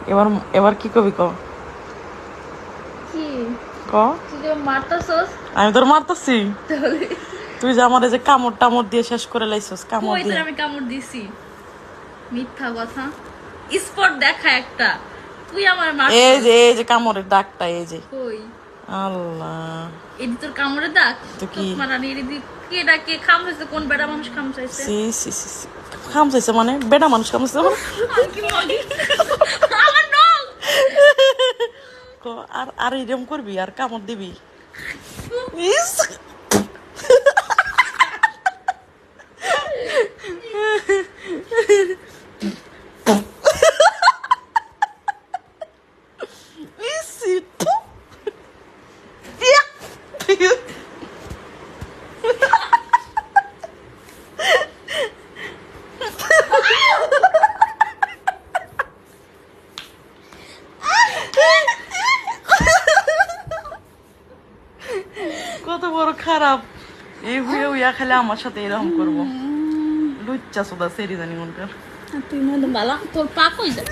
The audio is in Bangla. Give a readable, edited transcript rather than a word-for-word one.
এবার এবার কি কবি ক কি ক তুই যে মারতাছস আমি তোর মারতাছি তাহলে তুই যে আমার এই যে কামড় টামড় দিয়ে শেষ করে লাইছস কামড় কই দিয়ে তোর আমি কামড় দিছি মিথ্যা কথা স্পট দেখা একটা তুই আমার মারছস এই যে কামড়ের দাগটা এই যে কই আল্লাহ এডি তোর কামড়ে দাগ তো কি? তোমার রানী এডি কে ডাকে খামছাইছে কোন বেড়া মানুষ খামছাইছে সি সি সি সি খামচাইছে মানে বেটা মানুষ খামচাইছে মানে আমি কি মগি আমার নখ ক আর আর এরকম করবি আর কামড় দিবি ইস ইসি, থু। ইয়া। কত বড় খারাপ এই হুইয়া হুইয়া খালি আমার সাথে এরকম করবো লুচ্চা সোদা সেরি জানি মনকার তুই মনে বালা তোর পা কই যায়